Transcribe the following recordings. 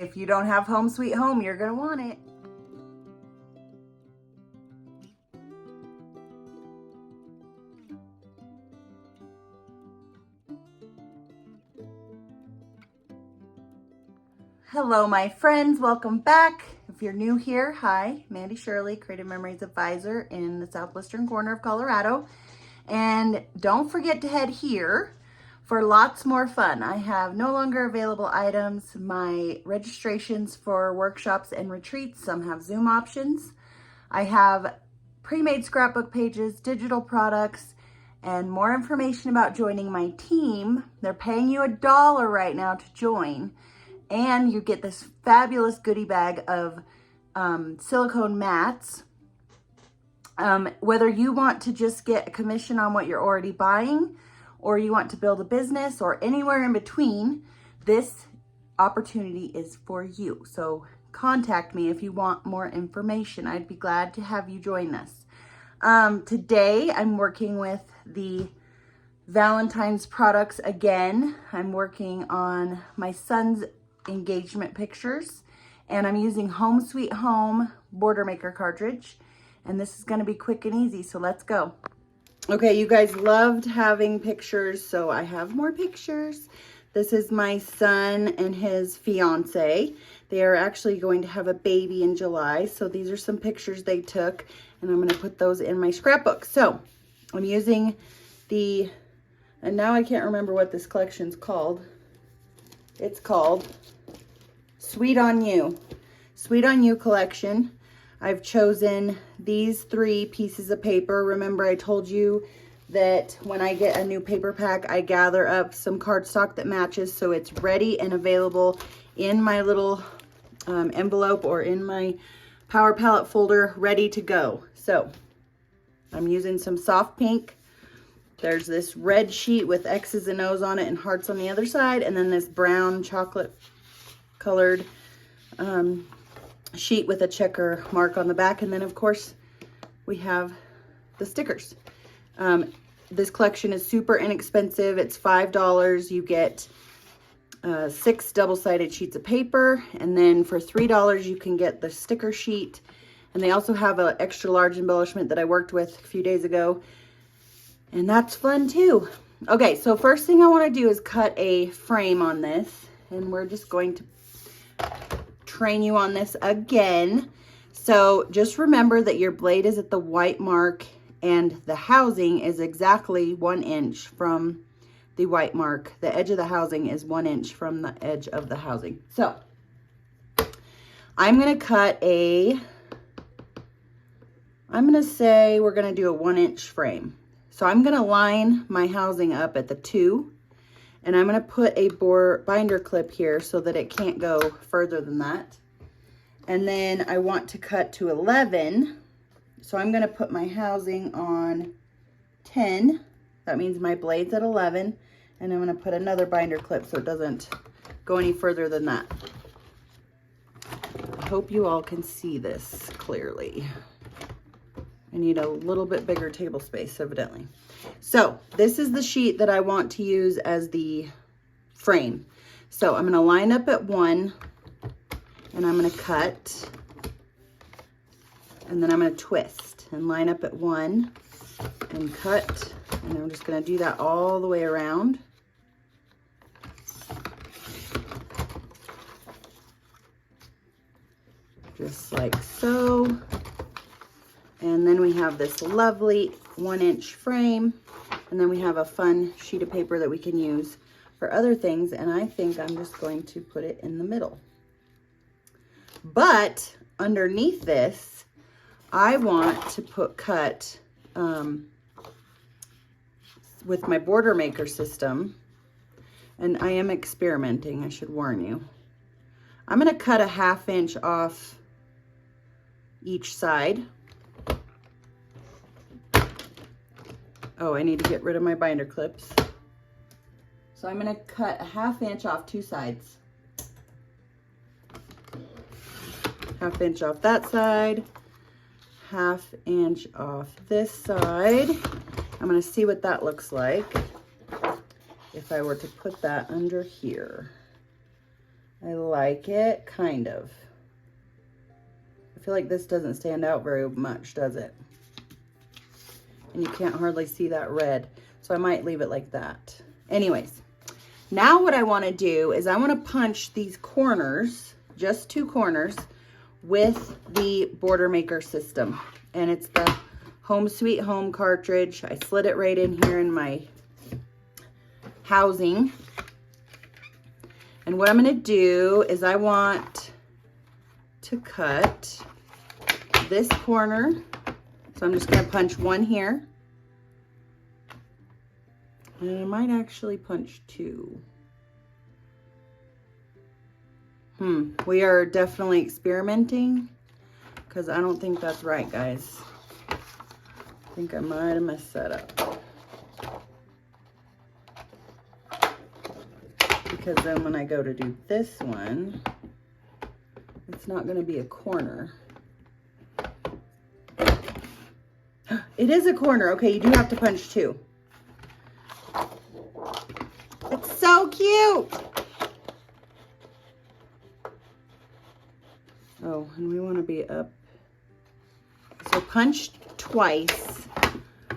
If you don't have Home Sweet Home, you're gonna want it. Hello, my friends, welcome back. If you're new here, hi, Mandy Shirley, Creative Memories Advisor in the southwestern corner of Colorado. And don't forget to head here for lots more fun. I have no longer available items, my registrations for workshops and retreats. Some have Zoom options. I have pre-made scrapbook pages, digital products, and more information about joining my team. They're paying you $1 right now to join. And you get this fabulous goodie bag of silicone mats. Whether you want to just get a commission on what you're already buying, or you want to build a business, or anywhere in between, this opportunity is for you. So contact me if you want more information. I'd be glad to have you join us. Today I'm working with the Valentine's products again. I'm working on my son's engagement pictures, and I'm using Home Sweet Home border maker cartridge, and this is going to be quick and easy, so let's go. Okay, you guys loved having pictures, so I have more pictures. This is my son and his fiance. They are actually going to have a baby in July, so these are some pictures they took, and I'm going to put those in my scrapbook. So I'm using the, and now I can't remember what this collection's called. It's called Sweet on You. Sweet on You collection. I've chosen these 3 pieces of paper. Remember, I told you that when I get a new paper pack, I gather up some cardstock that matches, so it's ready and available in my little envelope or in my Power Palette folder, ready to go. So I'm using some soft pink. There's this red sheet with X's and O's on it and hearts on the other side, and then this brown chocolate colored sheet with a checker mark on the back. And then of course we have the stickers. This collection is super inexpensive. It's $5. You get 6 double-sided sheets of paper, and then for $3 you can get the sticker sheet. And they also have an extra large embellishment that I worked with a few days ago, and that's fun too. Okay, so first thing I want to do is cut a frame on this, and we're just going to train you on this again. So just remember that your blade is at the white mark, and the housing is exactly 1 inch from the white mark. The edge of the housing is 1 inch from the edge of the housing. So I'm going to cut I'm going to say we're going to do a 1 inch frame. So I'm going to line my housing up at the 2, and I'm going to put a binder clip here so that it can't go further than that. And then I want to cut to 11. So I'm going to put my housing on 10. That means my blade's at 11. And I'm going to put another binder clip so it doesn't go any further than that. I hope you all can see this clearly. I need a little bit bigger table space, evidently. So this is the sheet that I want to use as the frame. So I'm going to line up at 1, and I'm going to cut, and then I'm going to twist and line up at 1 and cut, and I'm just going to do that all the way around. Just like so. And then we have this lovely 1 inch frame, and then we have a fun sheet of paper that we can use for other things, and I think I'm just going to put it in the middle. But underneath this, I want to cut with my border maker system, and I am experimenting, I should warn you. I'm going to cut a 1/2 inch off each side. Oh, I need to get rid of my binder clips. So I'm going to cut a 1/2 inch off 2 sides. 1/2 inch off that side, 1/2 inch off this side. I'm going to see what that looks like if I were to put that under here. I like it, kind of. I feel like this doesn't stand out very much, does it? And you can't hardly see that red, so I might leave it like that. Anyways, now what I want to do is I want to punch these corners, just 2 corners, with the Border Maker system. And it's the Home Sweet Home cartridge. I slid it right in here in my housing. And what I'm going to do is I want to cut this corner. So I'm just going to punch 1 here. And I might actually punch 2. We are definitely experimenting because I don't think that's right, guys. I think I might have messed that up. Because then when I go to do this one, it's not going to be a corner. It is a corner. Okay, you do have to punch 2. It's so cute. Oh, and we want to be up. So punch twice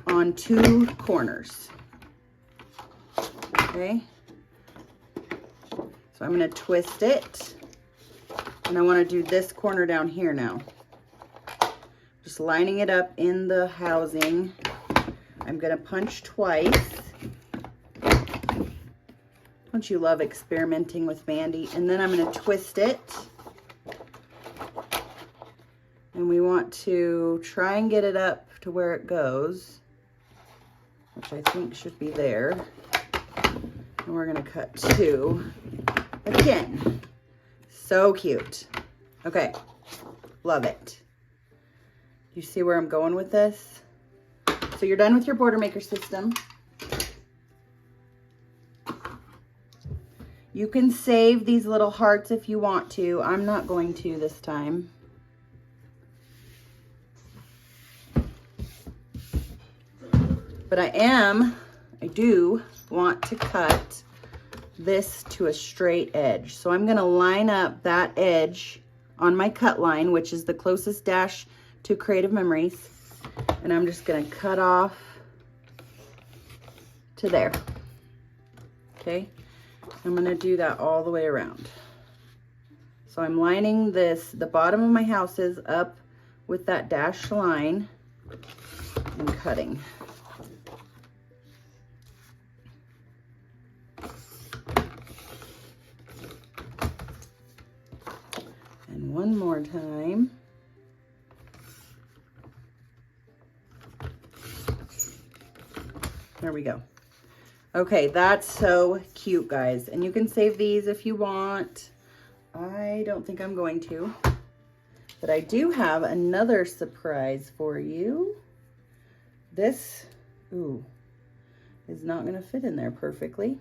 on 2 corners. Okay. So I'm going to twist it. And I want to do this corner down here now. Just lining it up in the housing. I'm going to punch twice. Don't you love experimenting with Mandy? And then I'm going to twist it. And we want to try and get it up to where it goes, which I think should be there. And we're going to cut 2 again. So cute. Okay, love it. You see where I'm going with this? So you're done with your Border Maker system. You can save these little hearts if you want to. I'm not going to this time. But I do want to cut this to a straight edge. So I'm going to line up that edge on my cut line, which is the closest dash to Creative Memories. And I'm just going to cut off to there. Okay. I'm going to do that all the way around. So I'm lining the bottom of my houses up with that dashed line and cutting. And one more time. There we go. Okay, that's so cute, guys. And you can save these if you want. I don't think I'm going to. But I do have another surprise for you. This, is not going to fit in there perfectly.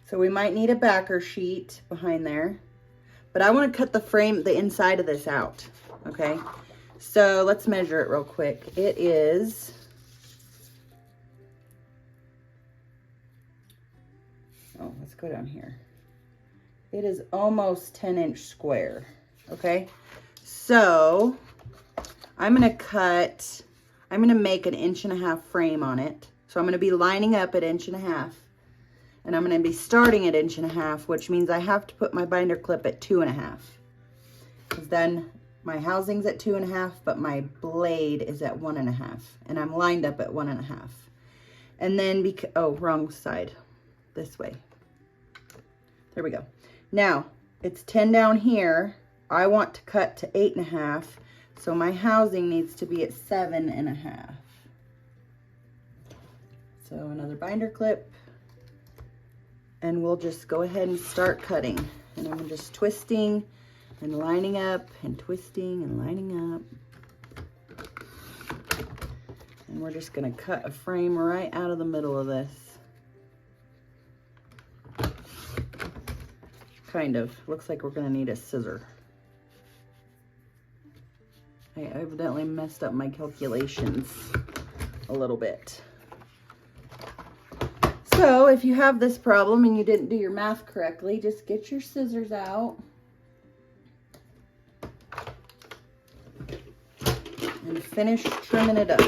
So we might need a backer sheet behind there. But I want to cut the frame, the inside of this out, okay? So let's measure it real quick. It is... Oh, let's go down here. It is almost 10-inch square, okay? So I'm going to make an 1.5 inch frame on it. So I'm going to be lining up at 1.5 inches. And I'm going to be starting at 1.5 inches, which means I have to put my binder clip at 2.5 inches. Because then my housing's at 2.5 inches, but my blade is at 1.5 inches. And I'm lined up at 1.5 inches. And then, wrong side. This way. There we go. Now, it's 10 down here. I want to cut to 8.5. So my housing needs to be at 7.5. So another binder clip. And we'll just go ahead and start cutting. And I'm just twisting and lining up and twisting and lining up. And we're just going to cut a frame right out of the middle of this. Kind of. Looks like we're going to need a scissor. I evidently messed up my calculations a little bit. So if you have this problem and you didn't do your math correctly, just get your scissors out and finish trimming it up.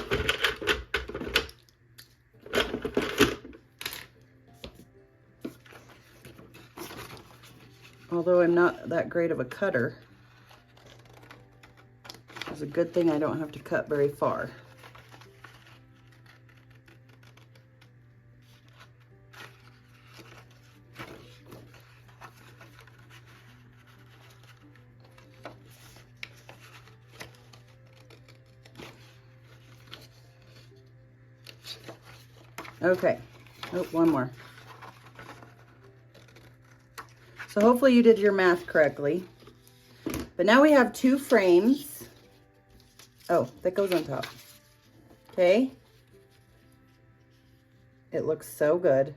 Although I'm not that great of a cutter, it's a good thing I don't have to cut very far. Okay, oh, one more. So hopefully you did your math correctly. But now we have 2 frames. Oh, that goes on top. Okay. It looks so good.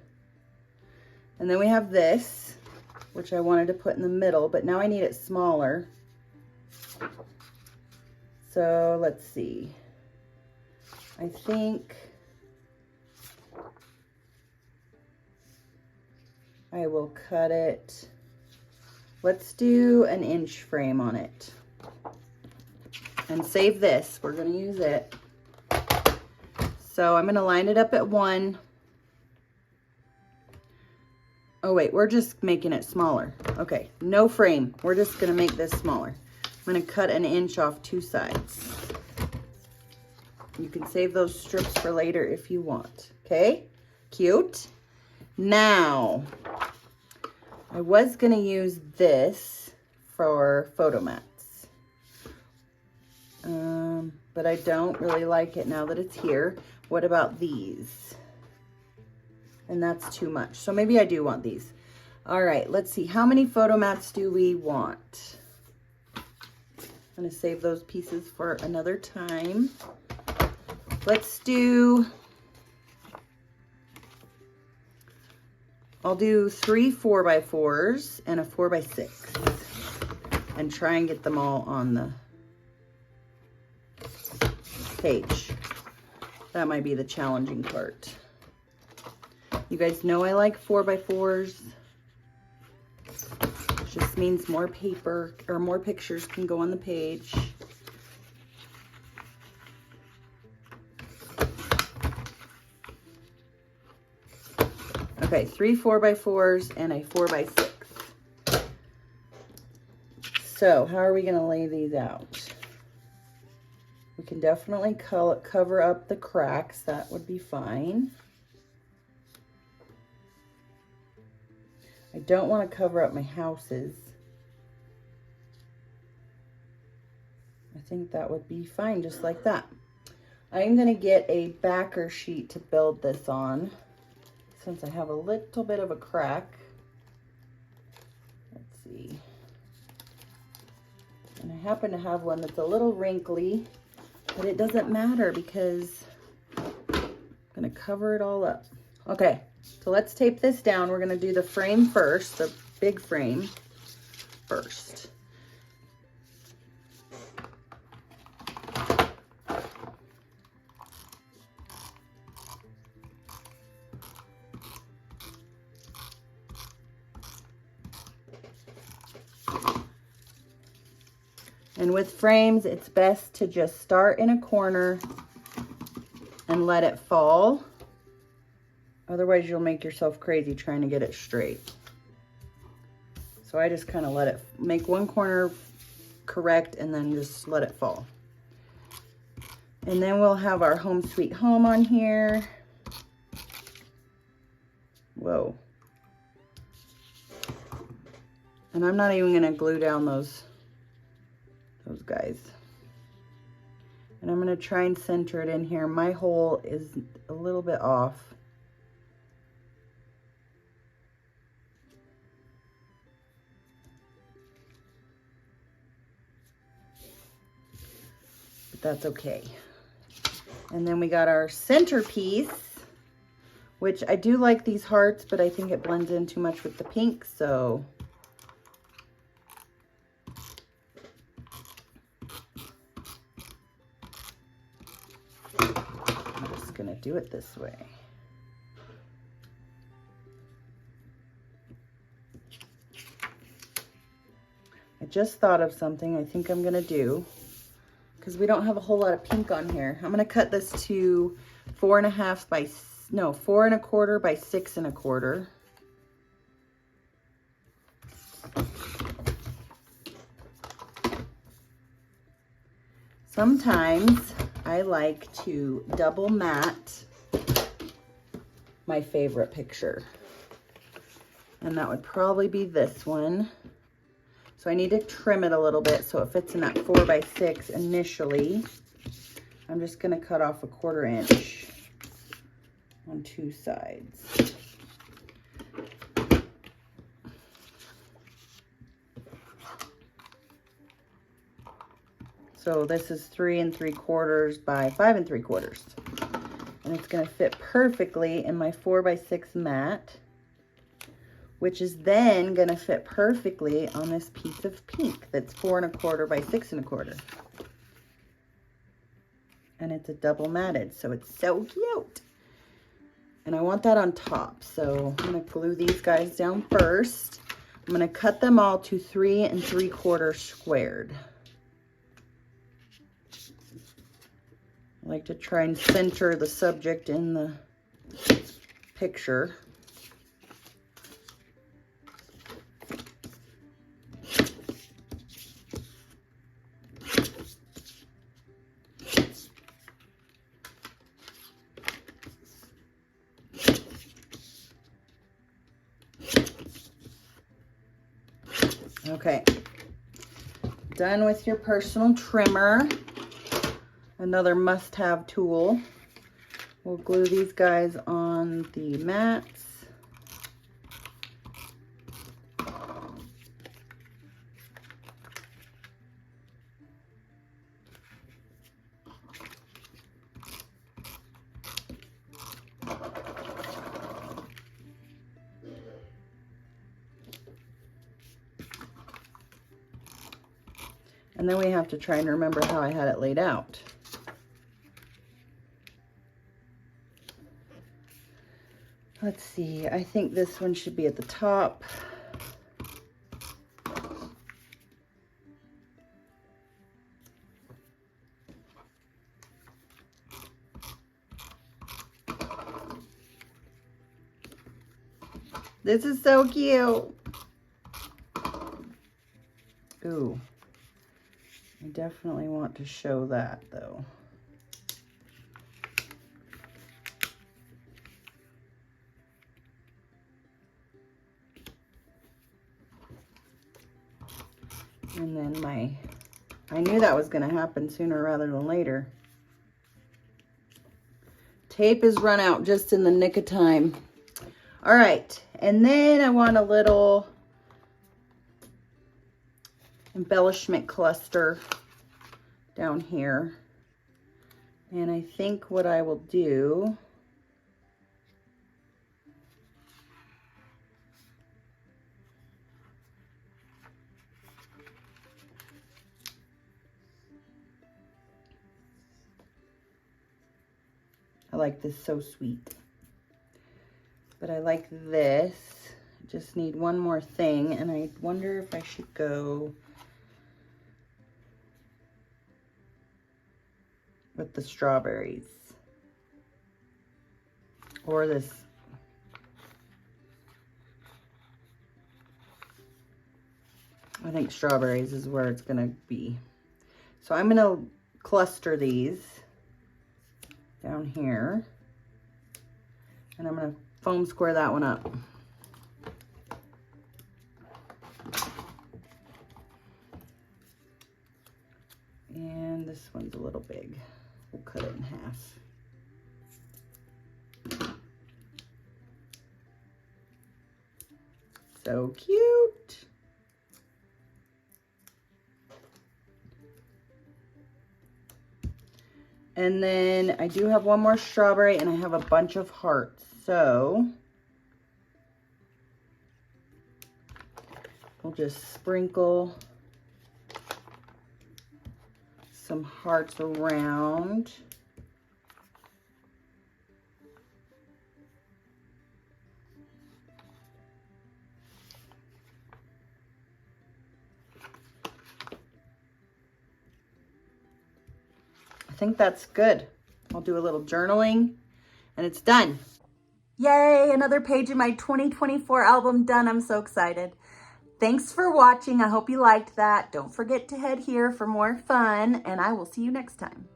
And then we have this, which I wanted to put in the middle, but now I need it smaller. So let's see. I think I will cut it. Let's do an inch frame on it. And save this. We're going to use it. So I'm going to line it up at 1. Oh wait, we're just making it smaller. Okay, no frame. We're just going to make this smaller. I'm going to cut an inch off 2 sides. You can save those strips for later if you want. Okay, cute. Now, I was going to use this for photo mats. But I don't really like it now that it's here. What about these? And that's too much. So maybe I do want these. All right, let's see. How many photo mats do we want? I'm going to save those pieces for another time. Let's do... I'll do 3 4x4s and a 4x6 and try and get them all on the page. That might be the challenging part. You guys know I like 4x4s. It just means more paper or more pictures can go on the page. Okay, 3 4x4s and a 4x6. So how are we going to lay these out? We can definitely cover up the cracks. That would be fine. I don't want to cover up my houses. I think that would be fine just like that. I'm going to get a backer sheet to build this on, since I have a little bit of a crack. Let's see. And I happen to have one that's a little wrinkly, but it doesn't matter because I'm gonna cover it all up. Okay, so let's tape this down. We're gonna do the frame first, the big frame first. And with frames, it's best to just start in a corner and let it fall. Otherwise, you'll make yourself crazy trying to get it straight. So I just kind of let it, make one corner correct and then just let it fall. And then we'll have our Home Sweet Home on here. Whoa. And I'm not even gonna glue down those guys. And I'm gonna try and center it in here. My hole is a little bit off. But that's okay. And then we got our centerpiece, which I do like these hearts, but I think it blends in too much with the pink, so I'm just gonna do it this way. I just thought of something I think I'm gonna do, because we don't have a whole lot of pink on here. I'm gonna cut this to 4.5 by, no, 4.25 by 6.25. Sometimes I like to double mat my favorite picture. And that would probably be this one. So I need to trim it a little bit so it fits in that 4 by 6 initially. I'm just gonna cut off 1/4 inch on 2 sides. So this is 3 3/4 by 5 3/4. And it's gonna fit perfectly in my 4 by 6 mat, which is then gonna fit perfectly on this piece of pink that's 4.25 by 6.25. And it's a double matted, so it's so cute. And I want that on top, so I'm gonna glue these guys down first. I'm gonna cut them all to 3 3/4 squared. I like to try and center the subject in the picture. Okay, done with your personal trimmer. Another must-have tool. We'll glue these guys on the mats. And then we have to try and remember how I had it laid out. Let's see, I think this one should be at the top. This is so cute. Ooh, I definitely want to show that though. And then I knew that was going to happen sooner rather than later. Tape is run out just in the nick of time. All right, and then I want a little embellishment cluster down here. And I think what I will do I like this, so sweet. But I like this. I just need one more thing, and I wonder if I should go with the strawberries or this. I think strawberries is where it's gonna be. So I'm gonna cluster these down here, and I'm gonna foam square that one up. And this one's a little big. We'll cut it in half. So cute. And then I do have one more strawberry, and I have a bunch of hearts. So we'll just sprinkle some hearts around. think that's good. I'll do a little journaling and it's done. Yay, another page in my 2024 album done. I'm so excited. Thanks for watching. I hope you liked that. Don't forget to head here for more fun, and I will see you next time.